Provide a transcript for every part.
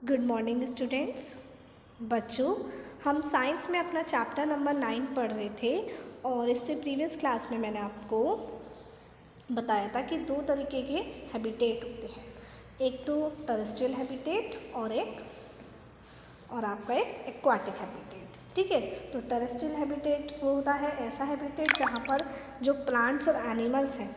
Good morning students. बच्चों, हम science में अपना चैप्टर नंबर 9 पढ़ रहे थे और इससे प्रीवियस क्लास में मैंने आपको बताया था कि दो तरीके के हैबिटेट होते हैं, एक तो टेरेस्ट्रियल हैबिटेट और आपका एक एक्वाटिक हैबिटेट। ठीक है, तो टेरेस्ट्रियल हैबिटेट वो होता है ऐसा हैबिटेट जहाँ पर जो प्लांट्स और एनिमल्स हैं,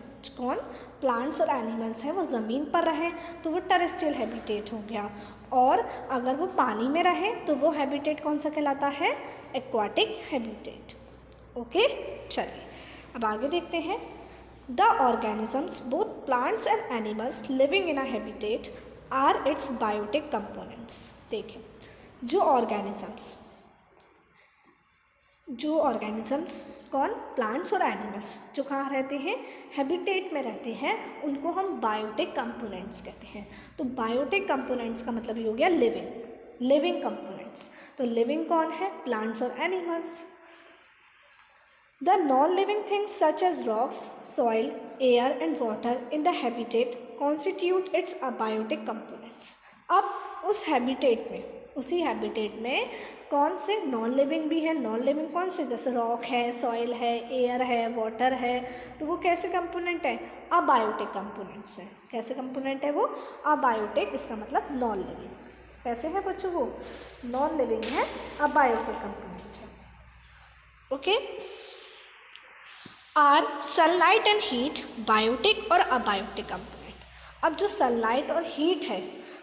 प्लांट्स और एनिमल्स हैं वो ज़मीन पर रहें तो वो टेरेस्ट्रियल हैबिटेट हो गया, और अगर वो पानी में रहे तो वो हैबिटेट कौन सा कहलाता है? Aquatic habitat. ओके, चलिए अब आगे देखते हैं। The organisms both plants and animals living in a habitat are its biotic components. देखें, जो ऑर्गेनिजम्स कौन? प्लांट्स और एनिमल्स जो कहाँ रहते हैं? हैबिटेट में रहते हैं, उनको हम बायोटिक कंपोनेंट्स कहते हैं। तो बायोटिक कंपोनेंट्स का मतलब ये हो गया लिविंग कंपोनेंट्स। तो लिविंग कौन है? प्लांट्स और animals. The non living things such as rocks, soil, air and water in the habitat constitute its abiotic components. अब उसी हैबिटेट में कौन से नॉन लिविंग भी है? नॉन लिविंग कौन से? जैसे रॉक है, सॉइल है, एयर है, वाटर है, तो वो कैसे कंपोनेंट है? अबायोटिक कंपोनेंट्स है। कैसे कंपोनेंट है वो? अबायोटिक, इसका मतलब नॉन लिविंग। कैसे है बच्चों? वो नॉन लिविंग है, अबायोटिक कंपोनेंट है। Okay, are sunlight and heat biotic और अबायोटिक कंपोनेंट। अब जो सनलाइट और हीट है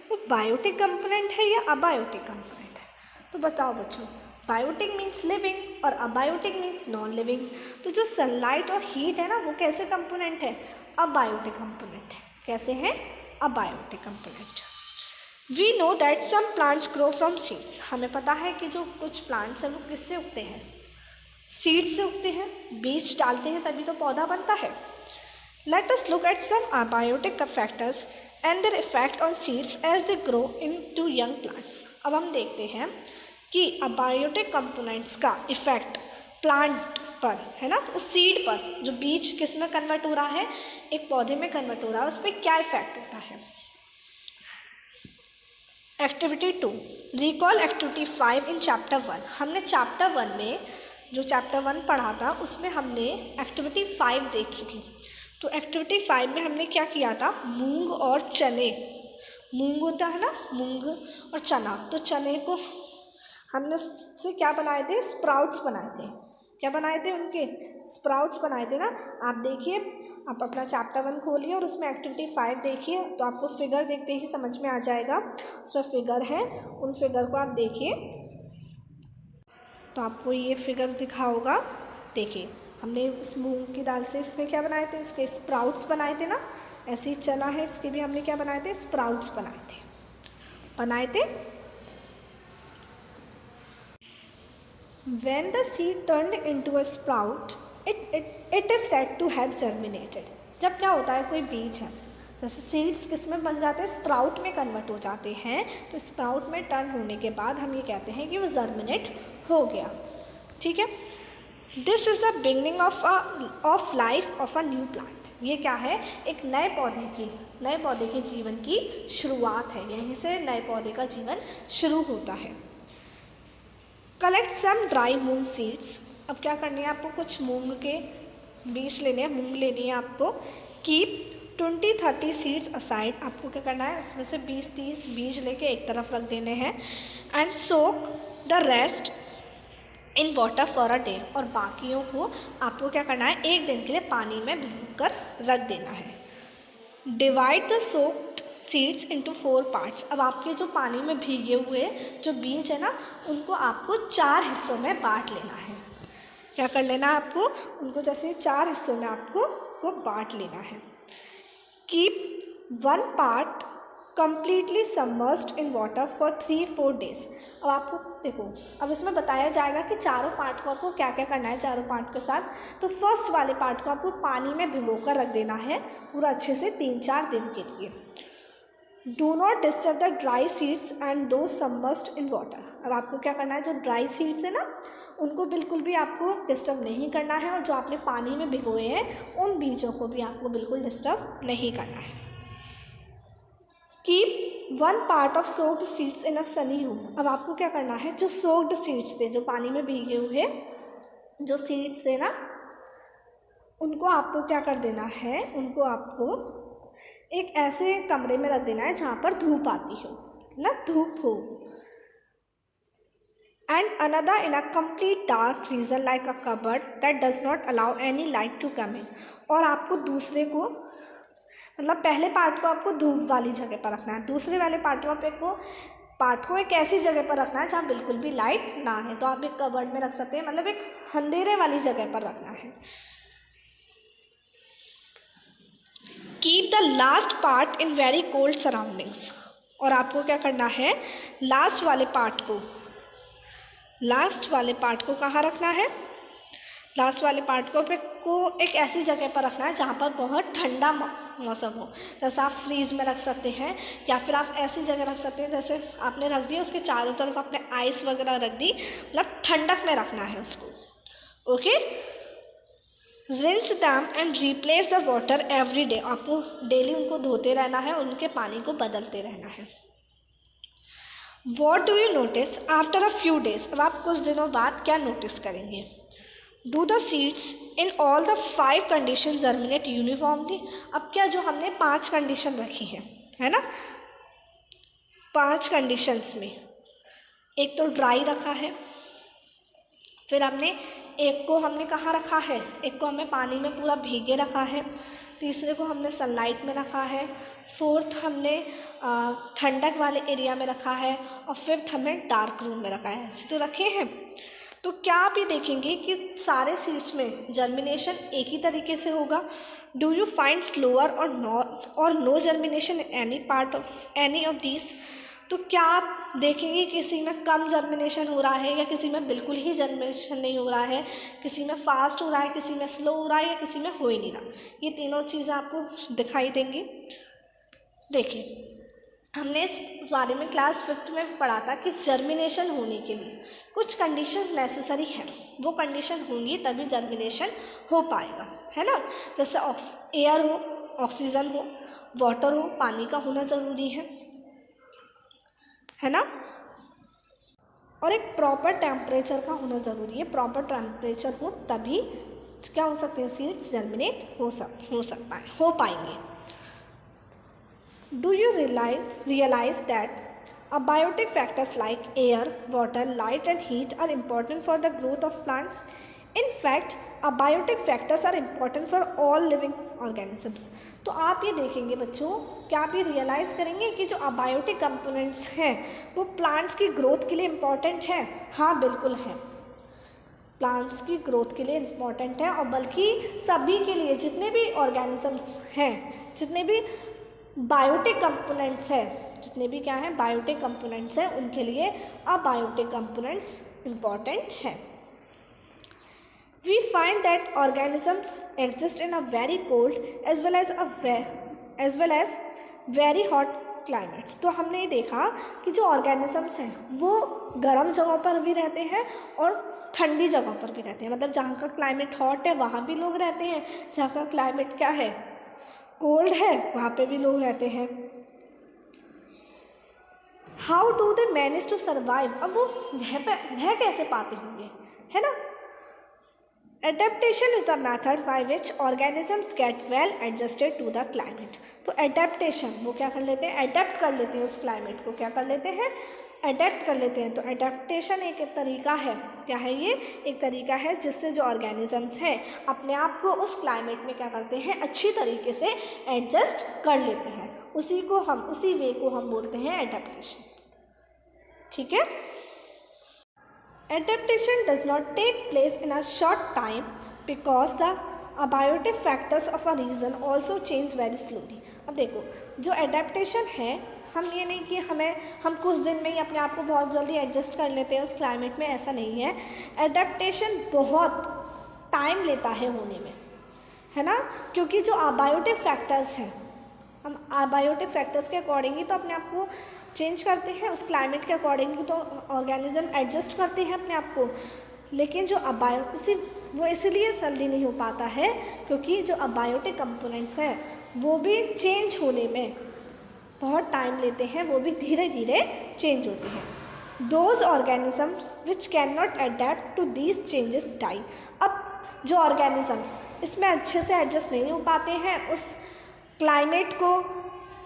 वो बायोटिक कंपोनेंट है या अबायोटिक कंपोनेंट है? तो बताओ बच्चों, बायोटिक मीन्स लिविंग और अबायोटिक मीन्स नॉन लिविंग। तो जो सनलाइट और हीट है ना, वो कैसे कंपोनेंट है? अबायोटिक कंपोनेंट है। कैसे है? Abiotic component. We know that some plants grow from seeds. हमें पता है कि जो कुछ प्लांट्स हैं वो किससे उगते हैं? सीड्स से उगते हैं। बीज डालते हैं तभी तो पौधा बनता है। Let us look at some abiotic factors and their effect on seeds as they grow into young plants. अब हम देखते हैं कि अबायोटिक कंपोनेंट्स का इफेक्ट प्लांट पर है ना, उस सीड पर, जो बीज किस में कन्वर्ट हो रहा है? एक पौधे में कन्वर्ट हो रहा है, उस पर क्या इफेक्ट होता है? Activity 2, recall activity 5 in chapter 1। हमने चैप्टर 1 में जो चैप्टर 1 पढ़ा था उसमें हमने एक्टिविटी 5 देखी थी। तो एक्टिविटी 5 में हमने क्या किया था? मूंग और चने, मूंग होता है ना, मूंग और चना, तो चने को हमने से क्या बनाए थे? स्प्राउट्स बनाए थे। क्या बनाए थे? उनके स्प्राउट्स बनाए थे ना। आप देखिए, आप अपना चैप्टर 1 खोलिए और उसमें एक्टिविटी 5 देखिए, तो आपको फिगर देखते ही समझ में आ जाएगा। उसमें फिगर है, उन फिगर को आप देखिए तो आपको ये फिगर दिखा होगा। देखिए, हमने इस मूंग की दाल से इसमें क्या बनाए थे? इसके स्प्राउट्स बनाए थे ना। ऐसे ही चना है, इसके भी हमने क्या बनाए थे? स्प्राउट्स बनाए थे। When the seed turned into a sprout, it is said to have germinated. जब क्या होता है? कोई बीज है, जैसे सीड्स किस में बन जाते हैं? स्प्राउट में कन्वर्ट हो जाते हैं। तो स्प्राउट में टर्न होने के बाद हम ये कहते हैं कि वो जर्मिनेट हो गया। ठीक है, this is the beginning of life of a new plant. ये क्या है? एक नए पौधे के जीवन की शुरुआत है। यहीं से नए पौधे का जीवन शुरू होता है। कलेक्ट सम ड्राई मूंग सीड्स। अब क्या करनी है आपको? कुछ मूंग के बीज लेने हैं, मूंग लेनी है आपको। Keep 20-30 seeds aside. आपको क्या करना है? उसमें से 20-30 बीज लेके एक तरफ रख देने हैं। And soak the rest in water for a day. और बाकियों को आपको क्या करना है? एक दिन के लिए पानी में भिगोकर रख देना है। Divide the soaked seeds into 4 parts. अब आपके जो पानी में भीगे हुए जो बीज है ना, उनको आपको 4 हिस्सों में बांट लेना है। क्या कर लेना है आपको? उनको जैसे 4 हिस्सों में आपको उसको बांट लेना है। Keep 1 part completely submerged in water for 3-4 days. अब आपको देखो, अब इसमें बताया जाएगा कि चारों पार्ट को आपको क्या क्या करना है चारों पार्ट के साथ। तो फर्स्ट वाले पार्ट को आपको पानी में भिगोकर रख देना है पूरा अच्छे से 3-4 दिन के लिए। Do not disturb the dry seeds and दो सबमर्ज्ड इन वाटर। अब आपको क्या करना है? जो ड्राई सीड्स है ना, उनको बिल्कुल भी आपको डिस्टर्ब नहीं करना है, और जो आपने पानी में भिगोए हैं उन बीजों को भी आपको बिल्कुल डिस्टर्ब नहीं करना है। Keep 1 part of soaked seeds in a Sunny room. अब आपको क्या करना है, जो सोक्ड सीड्स थे, जो पानी में भीगे हुए जो सीड्स थे ना, उनको आपको क्या कर देना है, उनको आपको एक ऐसे कमरे में रख देना है जहाँ पर धूप आती हो ना, धूप हो। And another in a complete dark region like a cupboard that does not allow any light to come in. और आपको दूसरे को, मतलब पहले पार्ट को आपको धूप वाली जगह पर रखना है, दूसरे वाले पार्ट को एक ऐसी जगह पर रखना है जहाँ बिल्कुल भी लाइट ना है। तो आप एक कबर्ड में रख सकते हैं, मतलब एक अंधेरे वाली जगह पर रखना है। Keep the last part in very cold surroundings. और आपको क्या करना है, लास्ट वाले पार्ट को कहाँ रखना है, लास्ट वाले पार्ट को एक ऐसी जगह पर रखना है जहाँ पर बहुत ठंडा मौसम हो। जैसे आप फ्रीज में रख सकते हैं, या फिर आप ऐसी जगह रख सकते हैं जैसे आपने रख दिया, उसके चारों तरफ आपने आइस वगैरह रख दी, मतलब ठंडक में रखना है उसको। Okay, rinse them and replace the water every day. आपको डेली उनको धोते रहना है, उनके पानी को बदलते रहना है। What do you notice after a few days. अब आप कुछ दिनों बाद क्या नोटिस करेंगे, do the seeds in all the 5 condition germinate uniformly. अब क्या जो हमने 5 कंडीशन रखी है ना, 5 कंडीशंस में एक तो ड्राई रखा है, फिर एक को हमने कहाँ रखा है, एक को हमने पानी में पूरा भीगे रखा है, तीसरे को हमने सनलाइट में रखा है, फोर्थ हमने ठंडक वाले एरिया में रखा है, और फिफ्थ हमने डार्क रूम में रखा है। ऐसे तो रखे हैं। तो क्या आप ये देखेंगे कि सारे सीड्स में जर्मिनेशन एक ही तरीके से होगा। डू यू फाइंड स्लोअर और no germination any part of any of these. तो क्या आप देखेंगे किसी में कम जर्मिनेशन हो रहा है, या किसी में बिल्कुल ही जर्मिनेशन नहीं हो रहा है, किसी में फास्ट हो रहा है, किसी में स्लो हो रहा है, या किसी में हो ही नहीं रहा। ये तीनों चीज़ें आपको दिखाई देंगी। देखिए, हमने इस बारे में क्लास 5th में पढ़ा था कि जर्मिनेशन होने के लिए कुछ कंडीशन नेसेसरी है, वो कंडीशन होंगी तभी जर्मिनेशन हो पाएगा, है ना। जैसे एयर हो, ऑक्सीजन हो, वाटर हो, पानी का होना ज़रूरी है ना, और एक प्रॉपर टेम्परेचर का होना ज़रूरी है। प्रॉपर टेम्परेचर हो तभी क्या हो सकते हैं, सीड्स जर्मिनेट हो पाएंगे। Do you realize that abiotic factors like air, water, light and heat are important for the growth of plants? In fact, abiotic factors are important for all living organisms. तो आप ये देखेंगे बच्चों, क्या आप ये रियलाइज़ करेंगे कि जो अबायोटिक कंपोनेंट्स हैं वो प्लांट्स की ग्रोथ के लिए इम्पॉर्टेंट है। हाँ, बिल्कुल है, प्लांट्स की ग्रोथ के लिए इम्पॉर्टेंट है, और बल्कि सभी के लिए, जितने भी ऑर्गेनिजम्स हैं, जितने भी बायोटिक कंपोनेंट्स हैं, जितने भी क्या हैं बायोटिक कंपोनेंट्स हैं, उनके लिए अबायोटिक कंपोनेंट्स इम्पॉर्टेंट है। We find that organisms exist in a very cold as well as very hot climates. तो हमने ये देखा कि जो ऑर्गेनिजम्स हैं वो गर्म जगहों पर भी रहते हैं और ठंडी जगहों पर भी रहते हैं। मतलब जहाँ का क्लाइमेट हॉट है वहाँ भी लोग रहते हैं, जहाँ का क्लाइमेट क्या है, कोल्ड है, वहाँ पे भी लोग रहते हैं। How do they manage to survive. अब वो रह कैसे पाते होंगे, है ना। Adaptation is the method by which organisms get well adjusted to the climate. तो एडेप्टेशन, वो क्या कर लेते हैं, एडेप्ट कर लेते हैं उस क्लाइमेट को, क्या कर लेते हैं, एडेप्ट कर लेते हैं। तो एडेप्टेशन एक तरीका है, क्या है ये, एक तरीका है जिससे जो ऑर्गेनिजम्स हैं अपने आप को उस क्लाइमेट में क्या करते हैं, अच्छी तरीके से एडजस्ट कर लेते हैं। उसी वे को हम बोलते हैं एडेप्टेशन। ठीक है। Adaptation does not take place in a short time because the abiotic factors of a region also change very slowly. अब देखो, जो एडेप्टेशन है, हम ये नहीं कि हम कुछ दिन में ही अपने आप को बहुत जल्दी एडजस्ट कर लेते हैं उस क्लाइमेट में, ऐसा नहीं है। एडेप्टेशन बहुत टाइम लेता है होने में, है ना, क्योंकि जो अबायोटिक फैक्टर्स हैं, हम अबायोटिक फैक्टर्स के अकॉर्डिंग ही तो अपने आप को चेंज करते हैं, उस क्लाइमेट के अकॉर्डिंग ही तो ऑर्गेनिज्म एडजस्ट करते हैं अपने आप को। लेकिन जो वो इसलिए जल्दी नहीं हो पाता है क्योंकि जो अबायोटिक कंपोनेंट्स हैं वो भी चेंज होने में बहुत टाइम लेते हैं, वो भी धीरे धीरे चेंज होते हैं। Those organisms which can not adapt to these changes die. अब जो ऑर्गेनिजम्स इसमें अच्छे से एडजस्ट नहीं हो पाते हैं उस क्लाइमेट को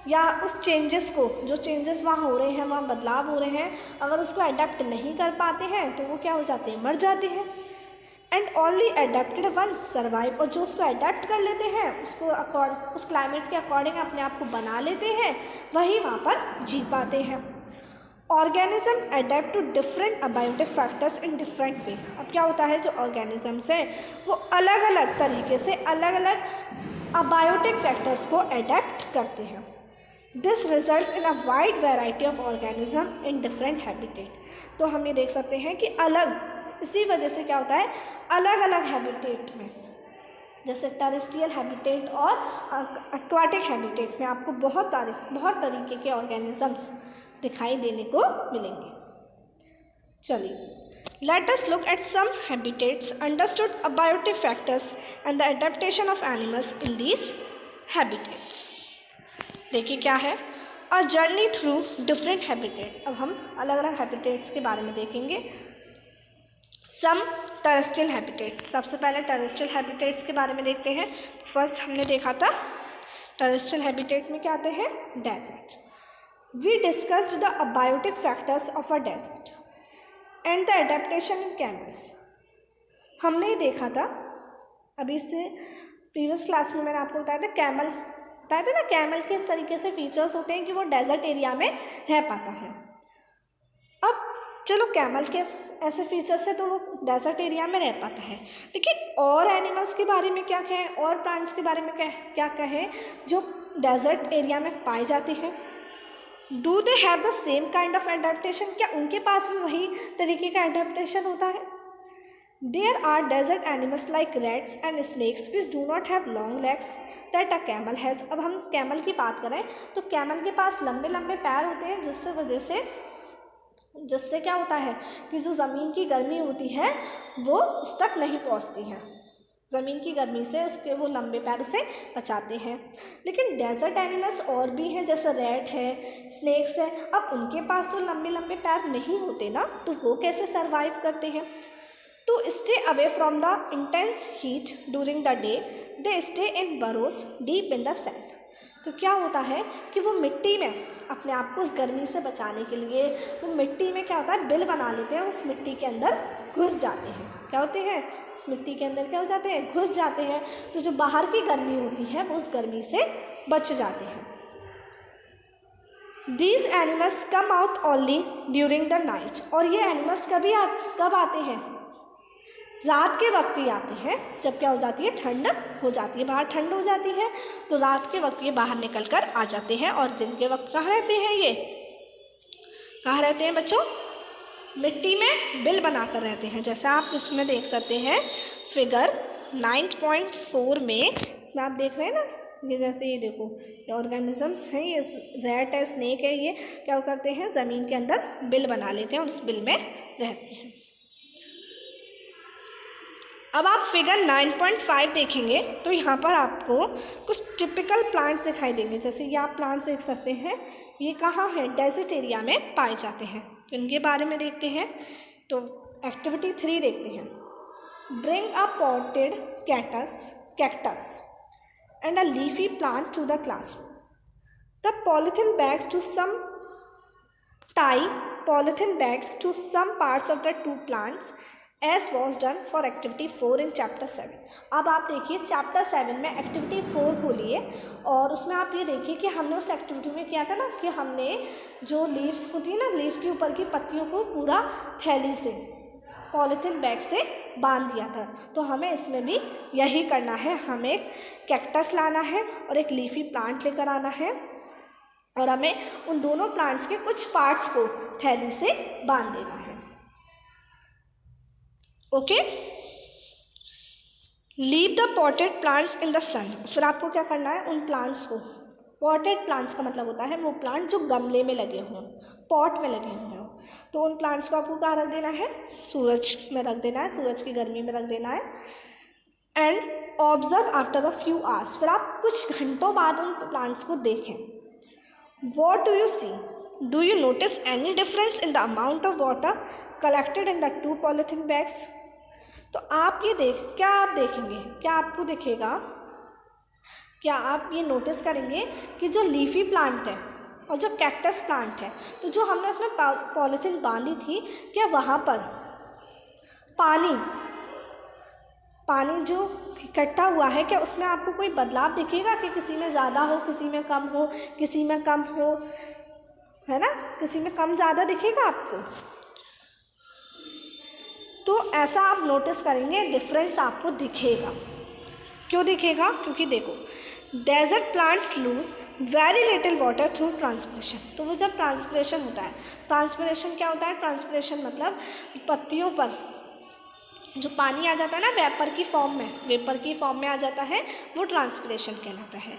या उस चेंजेस को, जो चेंजेस वहाँ हो रहे हैं, वहाँ बदलाव हो रहे हैं, अगर उसको अडेप्ट नहीं कर पाते हैं तो वो क्या हो जाते हैं, मर जाते हैं। And only adapted ones survive, और जो उसको अडेप्ट कर लेते हैं, उसको उस क्लाइमेट के अकॉर्डिंग अपने आप को बना लेते हैं, वही वहाँ पर जी पाते हैं। Organism adapt to different abiotic factors in different way. अब क्या होता है, जो ऑर्गेनिजम्स हैं वो अलग अलग तरीके से अलग अलग अबायोटिक फैक्टर्स को अडेप्ट करते हैं। This results in a wide variety of organism in different habitat. तो हम ये देख सकते हैं कि अलग, इसी वजह से क्या होता है, अलग अलग हैबिटेट में, जैसे टेरेस्ट्रियल हैबिटेट और एक्वाटिक हैबिटेट में आपको बहुत तरीके के ऑर्गेनिजम्स दिखाई देने को मिलेंगे। चलिए, let us look at some habitats, understood abiotic factors and the adaptation of animals in these habitats. देखिए क्या है, a journey through different habitats. अब हम अलग अलग हैबिटेट्स के बारे में देखेंगे। सम टेरेस्ट्रियल हैबिटेट्स, सबसे पहले टेरेस्ट्रियल हैबिटेट्स के बारे में देखते हैं। फर्स्ट हमने देखा था टेरेस्ट्रियल हैबिटेट में क्या आते हैं, desert. We discussed the abiotic factors of a desert and the adaptation in camels. हमने ही देखा था, अभी इससे प्रीवियस क्लास में मैंने आपको बताया था, कैमल बताया था ना, कैमल के इस तरीके से फीचर्स होते हैं कि वो डेजर्ट एरिया में रह पाता है। अब चलो, कैमल के ऐसे फीचर्स से तो वो डेजर्ट एरिया में रह पाता है, लेकिन और एनिमल्स के बारे में क्या कहें, और प्लांट्स के बारे में क्या कहें जो डेजर्ट एरिया में पाए जाते हैं। Do they have the same kind of adaptation, क्या उनके पास भी वही तरीके का एडेप्टेशन होता है। There are desert animals like rats and snakes which do not have long legs that a camel has. अब हम कैमल की बात करें तो कैमल के पास लंबे लंबे पैर होते हैं, जिससे क्या होता है कि जो ज़मीन की गर्मी होती है वो उस तक नहीं पहुंचती है, ज़मीन की गर्मी से उसके वो लंबे पैर उसे बचाते हैं। लेकिन डेजर्ट एनिमल्स और भी हैं, जैसे रैट है, स्नेक्स है, अब उनके पास तो लंबे लंबे पैर नहीं होते ना, तो वो कैसे सर्वाइव करते हैं। To stay away from the intense heat during the day they stay in burrows deep in the sand. तो क्या होता है कि वो मिट्टी में अपने आप को उस गर्मी से बचाने के लिए वो मिट्टी में क्या होता है, बिल बना लेते हैं, उस मिट्टी के अंदर घुस जाते हैं। क्या होते हैं, उस मिट्टी के अंदर क्या हो जाते हैं, घुस जाते हैं। तो जो बाहर की गर्मी होती है वो उस गर्मी से बच जाते हैं। These animals come out only during the night. और ये एनिमल्स कब आते हैं, रात के वक्त ही आते हैं, जब क्या हो जाती है, ठंड हो जाती है, बाहर ठंड हो जाती है, तो रात के वक्त ये बाहर निकल कर आ जाते हैं। और दिन के वक्त कहाँ रहते हैं, ये कहाँ रहते हैं बच्चों, मिट्टी में बिल बनाकर रहते हैं। जैसे आप इसमें देख सकते हैं फिगर 9.4 में, इसमें आप देख रहे हैं ना, ये जैसे ये देखो, ये ऑर्गेनिजम्स हैं, ये रैट है, स्नेक है, ये क्या करते हैं, ज़मीन के अंदर बिल बना लेते हैं और उस बिल में रहते हैं। अब आप फिगर 9.5 देखेंगे तो यहाँ पर आपको कुछ टिपिकल प्लांट्स दिखाई देंगे। जैसे ये आप प्लांट्स देख सकते हैं, ये कहाँ है, डेजर्ट एरिया में पाए जाते हैं। तो इनके बारे में देखते हैं। तो एक्टिविटी 3 देखते हैं। Bring a potted cactus and a leafy plant to the classroom. The polythene bags to some tie polythene bags to some parts of the 2 plants as was done for activity 4 in chapter 7। अब आप देखिए chapter 7 में activity 4 खोलिए और उसमें आप ये देखिए कि हमने उस एक्टिविटी में किया था ना कि हमने जो लीफ होती है ना, लीफ के ऊपर की पत्तियों को पूरा थैली से, पॉलीथीन बैग से बांध दिया था। तो हमें इसमें भी यही करना है, हमें एक कैक्टस लाना है और एक लीफी प्लांट लेकर आना है और हमें उन दोनों प्लांट्स के कुछ पार्ट्स को थैली से बांध देना है। Okay, leave the potted plants in the sun. फिर आपको क्या करना है, उन प्लांट्स को, पॉटेड प्लांट्स का मतलब होता है वो प्लांट जो गमले में लगे हों, पॉट में लगे हुए हों, तो उन प्लांट्स को आपको कहाँ रख देना है, सूरज में रख देना है, सूरज की गर्मी में रख देना है। And observe after a few hours, फिर आप कुछ घंटों बाद उन प्लांट्स को देखें What do you see? Do you notice any difference in the amount of water collected in the 2 polythene bags? तो आप ये क्या आप देखेंगे, क्या आपको दिखेगा, क्या आप ये नोटिस करेंगे कि जो लीफी प्लांट है और जो कैक्टस प्लांट है, तो जो हमने उसमें पॉलीथीन बांधी थी, क्या वहाँ पर पानी जो इकट्ठा हुआ है, क्या उसमें आपको कोई बदलाव दिखेगा कि किसी में ज़्यादा हो, किसी में कम हो, किसी में कम हो, है ना, किसी में कम ज़्यादा दिखेगा आपको? तो ऐसा आप नोटिस करेंगे, डिफरेंस आपको दिखेगा। क्यों दिखेगा? क्योंकि देखो, desert plants lose very little water through transpiration. तो वो जब ट्रांसपिरेशन होता है, ट्रांसपिरेशन क्या होता है? ट्रांसपिरेशन मतलब पत्तियों पर जो पानी आ जाता है ना वेपर की फॉर्म में आ जाता है, वो ट्रांसपिरेशन कहलाता है।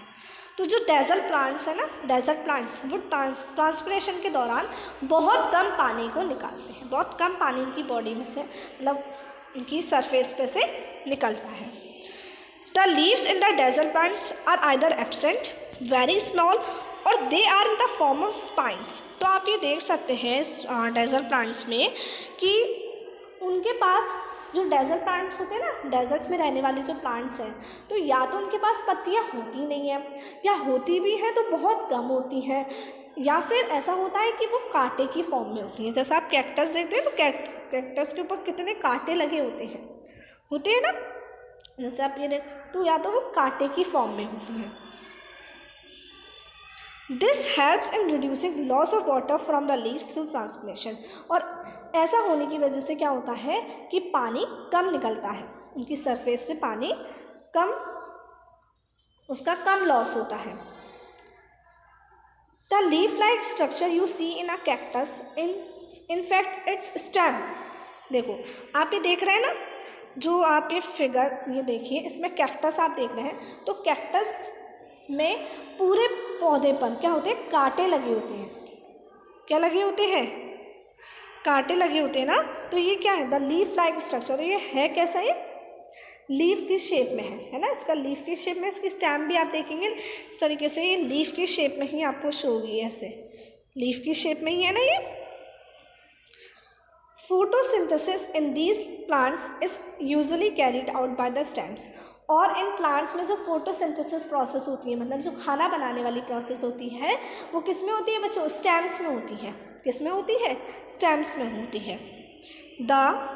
तो जो डेजर्ट प्लांट्स है ना, डेजर्ट प्लांट्स, वो ट्रांसपिरेशन के दौरान बहुत कम पानी को निकालते हैं, बहुत कम पानी उनकी बॉडी में से, मतलब उनकी सरफेस पे से निकलता है। The leaves in the desert plants are either absent, very small, और they are in the form of spines. तो आप ये देख सकते हैं डेजर्ट प्लांट्स में कि उनके पास, जो डेजर्ट प्लांट्स होते हैं ना, डेजर्ट में रहने वाले जो प्लांट्स हैं, तो या तो उनके पास पत्तियां होती नहीं हैं, या होती भी हैं तो बहुत कम होती हैं, या फिर ऐसा होता है कि वो कांटे की फॉर्म में होती हैं। जैसा आप कैक्टस देखते हैं तो कैक्टस के ऊपर कितने कांटे लगे होते हैं ना, जैसे आप ये देख, तो या तो वो कांटे की फॉर्म में होती हैं। This helps in reducing loss of water from the leaves through transpiration. और ऐसा होने की वजह से क्या होता है कि पानी कम निकलता है, उनकी सरफेस से पानी उसका कम लॉस होता है। The leaf like structure you see in a cactus in fact its stem. देखो, आप ये देख रहे हैं ना, जो आप ये फिगर ये देखिए, इसमें कैक्टस आप देख रहे हैं, तो कैक्टस में पूरे पौधे पर क्या होते हैं? कांटे लगे होते हैं। क्या लगे होते हैं? कांटे लगे होते हैं ना। तो ये क्या है? The leaf like structure. ये है कैसा? ये लीफ की शेप में है ना, इसका लीफ की शेप में, इसकी स्टेम भी आप देखेंगे इस तरीके से, ये लीफ की शेप में ही आपको शो होगी, ऐसे लीफ की शेप में ही है ना ये। Photosynthesis in these plants is usually carried out by the stems. और इन प्लांट्स में जो फोटोसिंथेसिस प्रोसेस होती है, मतलब जो खाना बनाने वाली प्रोसेस होती है, वो किस में होती है बच्चों? स्टेम्स में होती है। किस में होती है? स्टेम्स में होती है। The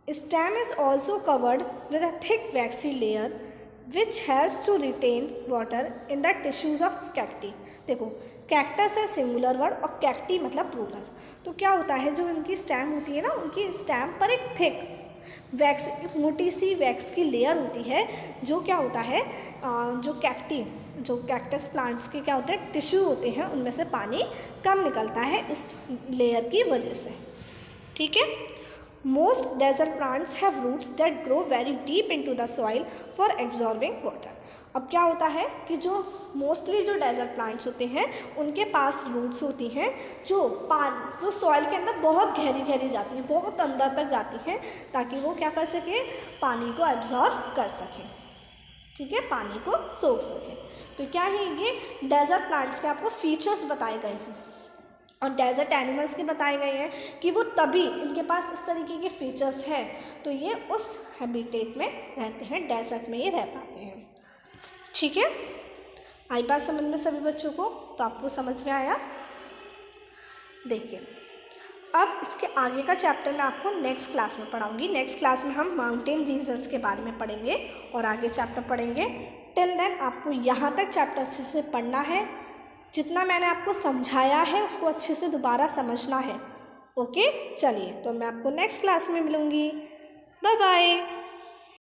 stem is also covered with a thick waxy layer which helps to retain water in the tissues of cacti. देखो, कैक्टस है सिंगुलर वर्ड और कैक्टी मतलब प्लूरल। तो क्या होता है, जो इनकी स्टेम होती है ना, उनकी स्टेम पर एक थिक वैक्स, मोटी सी वैक्स की लेयर होती है, जो क्या होता है, जो कैक्टस प्लांट्स के क्या होते हैं, टिश्यू होते हैं, उनमें से पानी कम निकलता है इस लेयर की वजह से। ठीक है। Most desert plants have roots that grow very deep into the soil for absorbing water. अब क्या होता है कि जो मोस्टली जो डेजर्ट प्लांट्स होते हैं, उनके पास रूट्स होती हैं जो सॉइल के अंदर बहुत गहरी जाती हैं, बहुत अंदर तक जाती हैं, ताकि वो क्या कर सके, पानी को एब्जॉर्ब कर सकें। ठीक है, पानी को सोख सकें। तो क्या है, ये डेजर्ट प्लांट्स के आपको फीचर्स बताए गए हैं और डेजर्ट एनिमल्स के बताए गए हैं कि वो तभी इनके पास इस तरीके के फीचर्स हैं, तो ये उस हैबिटेट में रहते हैं, डेजर्ट में ये रह पाते हैं। ठीक है, आई बात समझ में सभी बच्चों को? तो आपको समझ में आया? देखिए, अब इसके आगे का चैप्टर मैं आपको नेक्स्ट क्लास में पढ़ाऊंगी। नेक्स्ट क्लास में हम माउंटेन रीजन्स के बारे में पढ़ेंगे और आगे चैप्टर पढ़ेंगे। टिल देन आपको यहाँ तक चैप्टर अच्छे से पढ़ना है, जितना मैंने आपको समझाया है उसको अच्छे से दोबारा समझना है। ओके, चलिए, तो मैं आपको नेक्स्ट क्लास में मिलूँगी। Bye bye.